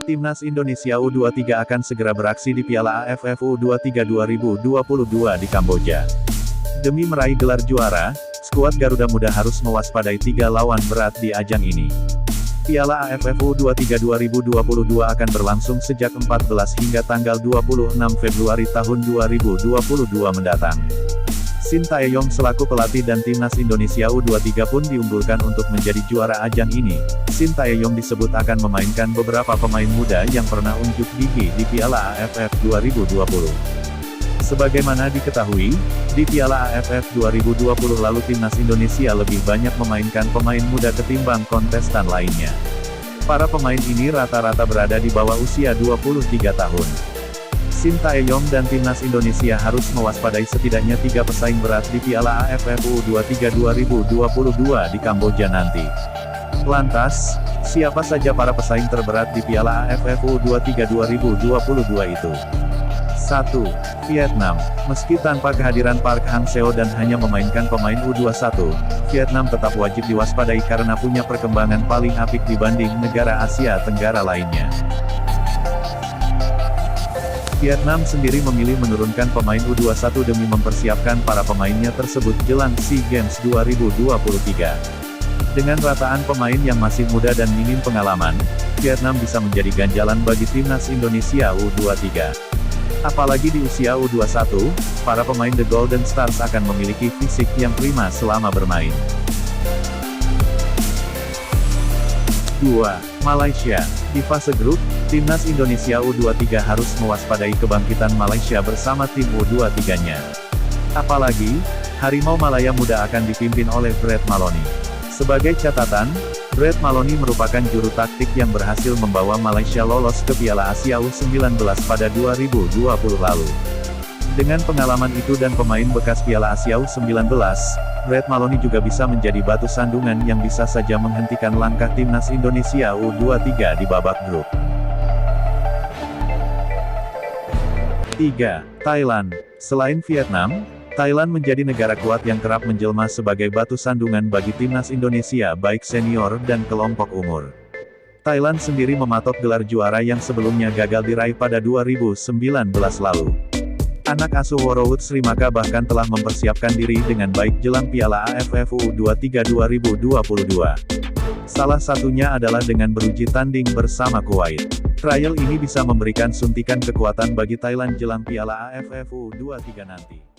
Timnas Indonesia U23 akan segera beraksi di Piala AFF U23 2022 di Kamboja. Demi meraih gelar juara, skuad Garuda Muda harus mewaspadai 3 lawan berat di ajang ini. Piala AFF U23 2022 akan berlangsung sejak 14 hingga tanggal 26 Februari tahun 2022 mendatang. Shin Tae-yong selaku pelatih dan Timnas Indonesia U23 pun diunggulkan untuk menjadi juara ajang ini. Shin Tae-yong disebut akan memainkan beberapa pemain muda yang pernah unjuk gigi di Piala AFF 2020. Sebagaimana diketahui, di Piala AFF 2020 lalu Timnas Indonesia lebih banyak memainkan pemain muda ketimbang kontestan lainnya. Para pemain ini rata-rata berada di bawah usia 23 tahun. Shin Tae-yong dan Timnas Indonesia harus mewaspadai setidaknya 3 pesaing berat di Piala AFF U23 2022 di Kamboja nanti. Lantas, siapa saja para pesaing terberat di Piala AFF U23 2022 itu? 1. Vietnam. Meski tanpa kehadiran Park Hang-seo dan hanya memainkan pemain U21, Vietnam tetap wajib diwaspadai karena punya perkembangan paling apik dibanding negara Asia Tenggara lainnya. Vietnam sendiri memilih menurunkan pemain U21 demi mempersiapkan para pemainnya tersebut jelang SEA Games 2023. Dengan rataan pemain yang masih muda dan minim pengalaman, Vietnam bisa menjadi ganjalan bagi Timnas Indonesia U23. Apalagi di usia U21, para pemain The Golden Stars akan memiliki fisik yang prima selama bermain. 2. Malaysia. Di fase grup, Timnas Indonesia U23 harus mewaspadai kebangkitan Malaysia bersama tim U23-nya. Apalagi, Harimau Malaya Muda akan dipimpin oleh Brett Maloney. Sebagai catatan, Brett Maloney merupakan juru taktik yang berhasil membawa Malaysia lolos ke Piala Asia U19 pada 2020 lalu. Dengan pengalaman itu dan pemain bekas Piala Asia U19, Brett Maloney juga bisa menjadi batu sandungan yang bisa saja menghentikan langkah Timnas Indonesia U23 di babak grup. 3. Thailand. Selain Vietnam, Thailand menjadi negara kuat yang kerap menjelma sebagai batu sandungan bagi Timnas Indonesia baik senior dan kelompok umur. Thailand sendiri mematok gelar juara yang sebelumnya gagal diraih pada 2019 lalu. Anak asuh Worowut Srimaka bahkan telah mempersiapkan diri dengan baik jelang Piala AFF U23 2022. Salah satunya adalah dengan beruji tanding bersama Kuwait. Trial ini bisa memberikan suntikan kekuatan bagi Thailand jelang Piala AFF U23 nanti.